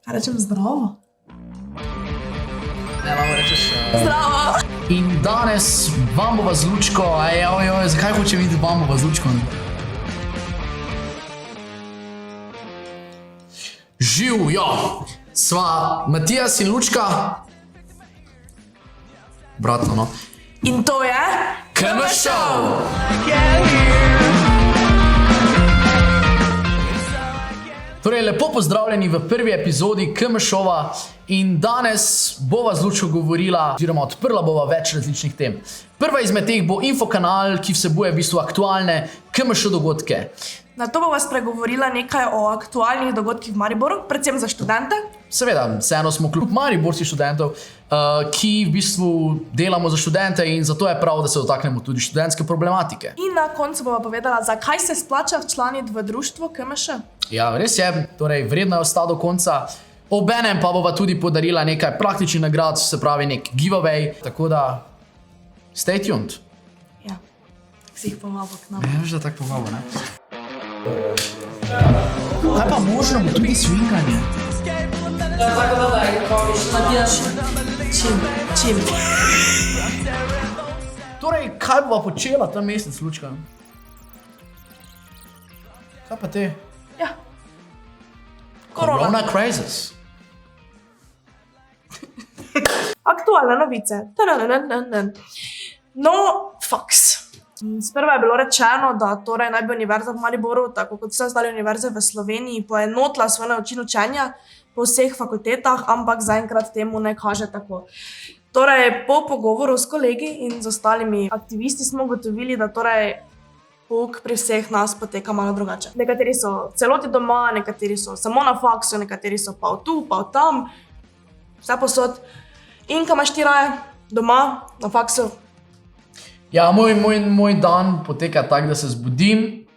Kaj rečem zdravo? Ne, lahko rečeš... Zdravo! In danes vam bova z Lučko, zakaj hoče videti vam bova z Lučko? Živ, jo! Sva Matijas in Lučka. Bratno, no. In to je... KM Show! Torej, lepo pozdravljeni v prvi epizodi KM Showa in danes bova z Lučko govorila, oziroma odprla bova več različnih tem. Prva izmed teh bo infokanal, ki vsebuje v bistvu aktualne KM Show dogodke. Na to bova spregovorila nekaj o aktualnih dogodkih v Mariboru, predvsem za študente. Seveda, vseeno smo kljub mariborskih študentov, ki v bistvu delamo za študente in zato je prav, da se dotaknemo tudi študentske problematike. In na koncu bova povedala, zakaj se splača včlaniti v društvo KMŠ. Ja, res je, torej vredno je ostati do konca. Obenem pa bova tudi podarila nekaj praktičnih nagrad, se pravi nek giveaway, tako da stay tuned. Ja, si jih povabil k nam. Ja, veš, da tako povabil, ne? Kaj pa možno bo tudi swinganje? Ja, tako da je, Matijas, čim. Torej, kaj bova počela ta mesec, Lučka? Kaj pa te? Ja. Korona. Crisis. Aktualne novice. No fucks. Sprva je bilo rečeno, da torej naj bi Univerza v Mariboru, tako kot vse ostale univerze v Sloveniji, poenotila svoj način učenja po vseh fakultetah, ampak zaenkrat temu ne kaže tako. Torej, po pogovoru s kolegi in z ostalimi aktivisti smo ugotovili, da torej pouk pri vseh nas poteka malo drugače. Nekateri so v celoti doma, nekateri so samo na faksu, nekateri so pa tu, pa tam, vse posod. In kaj imaš ti raje? Doma, na faksu? Ja, moj dan poteka tako, da se zbudim,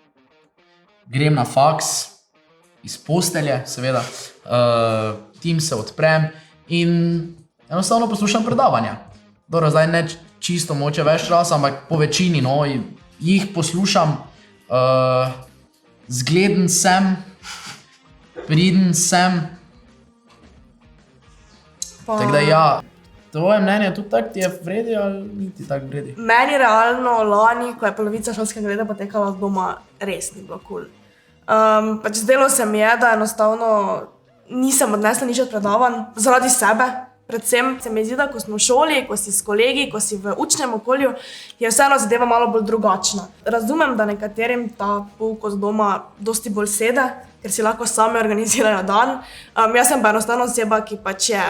grem na faks, iz postelje, seveda, tim se odprem in enostavno poslušam predavanja. Dobro, zdaj ne čisto moče več časa, ampak po večini, no, jih poslušam, zgleden sem, priden sem, tako da ja. Tvoje mnenje je tudi tako, ti je vredi ali niti tako vredi? Meni realno lani, ko je polovica šolskega leta potekala doma, res ni bilo cool. Pač zdelo se mi je, da enostavno nisem odnesla nič od predavanj, zaradi sebe. Predvsem se mi zdi, da ko smo v šoli, ko si s kolegi, ko si v učnem okolju, je vseeno zadeva malo bolj drugačna. Razumem, da nekaterim ta pouk od doma dosti bolj sede, ker si lahko sami organizirajo dan. Jaz sem pa enostavno oseba, ki pač je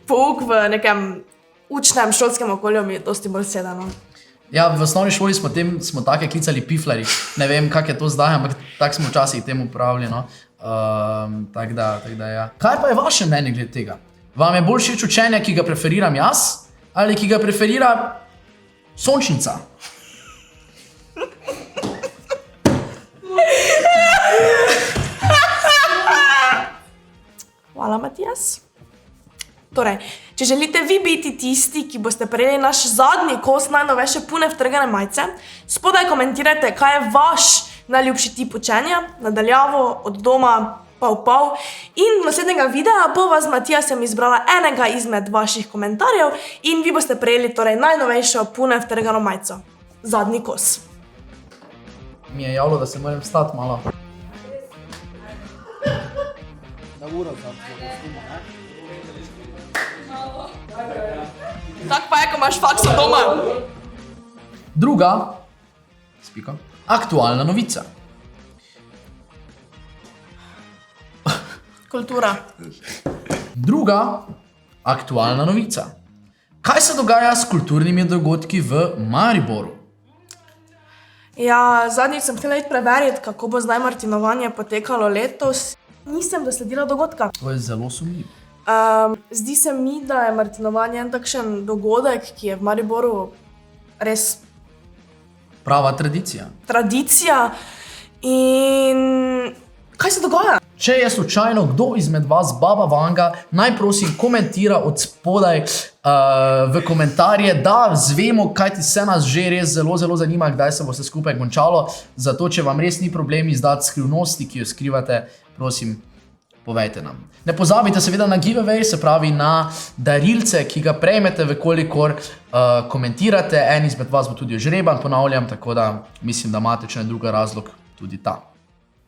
pouk v nekem učnem šolskem okolju mi dosti bolj sede. No. Ja, v osnovni šoli smo take klicali piflari. Ne vem, kak je to zdaj, ampak tako smo včasih temu pravili. No. Tako da ja. Kaj pa je vaše mnenje glede tega? Vam je bolj všeč učenje, ki ga preferiram jaz, ali ki ga preferira Sončnica? Hvala, Matijas. Torej, če želite vi biti tisti, ki boste prejeli naš zadnji kos najnovejše pune vtrgane majice, spodaj komentirajte, kaj je vaš najljubši tip učenja, nadaljavo, od doma, pol. In naslednjega videa bova z Matijasem izbrala enega izmed vaših komentarjev in vi boste prejeli torej najnovejšo pune vtrgano majico. Zadnji kos. Mi je javilo, da se moram vstati malo. Tak pa je, ko imaš fakso doma. Druga, aktualna novica. Kultura. Druga aktualna novica. Kaj se dogaja s kulturnimi dogodki v Mariboru? Ja, zadnjič sem htela iti preveriti, kako bo zdaj martinovanje potekalo letos. Nisem dosledila dogodka. To je zelo sumljivo. Zdi se mi, da je martinovanje en takšen dogodek, ki je v Mariboru res Prava tradicija. Tradicija. In kaj se dogaja? Če je slučajno kdo izmed vas baba Vanga, naj prosim komentira od spodaj v komentarje, da zvemo, kaj ti se nas že res zelo zanima, kdaj se bo vse skupaj končalo. Zato, če vam res ni problem izdati skrivnosti, ki jo skrivate, prosim, povejte nam. Ne pozabite seveda na giveaway, se pravi na darilce, ki ga prejmete, vekolikor komentirate. En izmed vas bo tudi ožreban, ponavljam, tako da mislim, da imate, če ne druga razlog, tudi ta.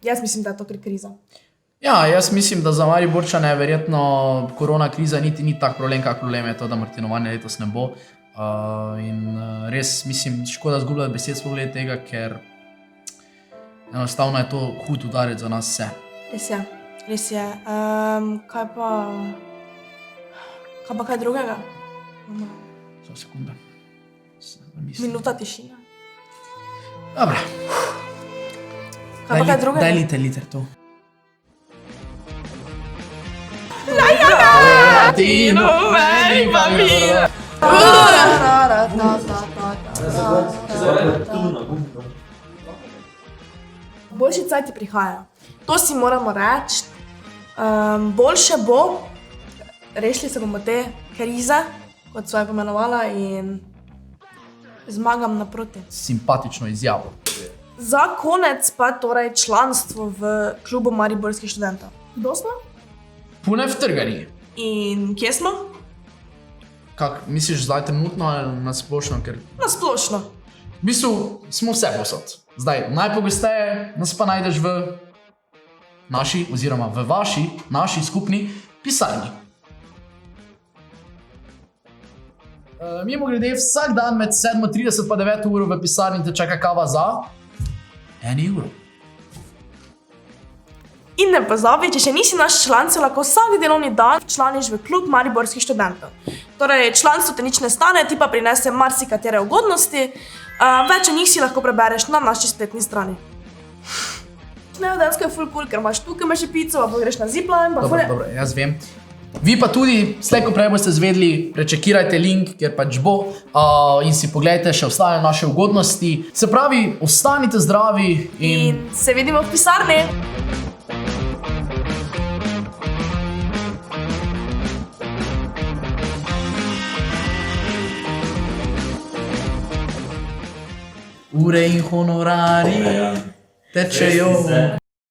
Jaz mislim, da je to kriza. Ja, jaz mislim, da za Mariborčane verjetno korona kriza niti ni tak problem, kak problem je to, da martinovanje letos ne bo. Res mislim, škoda zgubljati besed sploh glede tega, ker enostavno je to hud udarec za nas vse. Res je. Kaj pa kaj drugega? Za sekunde. Minuta tišina. Dobro. Kaj pa kaj drugega? Daj liter to. Boljši cajti prihajajo. To si moramo reči. Boljše bo, rešili se bomo te krize, kot so jo pomenovala, in zmagam naproti. Simpatično izjavo. Za konec pa torej članstvo v klubu mariborskih študentov. Kdo smo? Pune vtrgani. In kje smo? Kak, misliš zdaj trenutno ali na splošno? Ker Na splošno. v bistvu smo vse posod. Zdaj, najpogosteje nas pa najdeš v naši, oziroma v naši skupni pisarni. Mimogrede, vsak dan med 7:30 pa 9 uro v pisarni te čaka kava za 1 evro. In ne pozabi, če še nisi naš član, se lahko vsak delovni dan včlaniš v klub mariborskih študentov. Torej, članstvo te nič ne stane, ti pa prinese marsikatere ugodnosti. Več o njih si lahko prebereš na naši spletni strani. Ne, dejansko je ful cool, ker imaš tukaj imaš še pico, pa greš na zipline, pa ful je. Dobro, jaz vem. Vi pa tudi, slej ko prej boste zvedli, prečekirajte link, kjer pač bo, in si pogledajte še ostale naše ugodnosti. Se pravi, ostanite zdravi In se vidimo v pisarni. ure in honorari tečejo.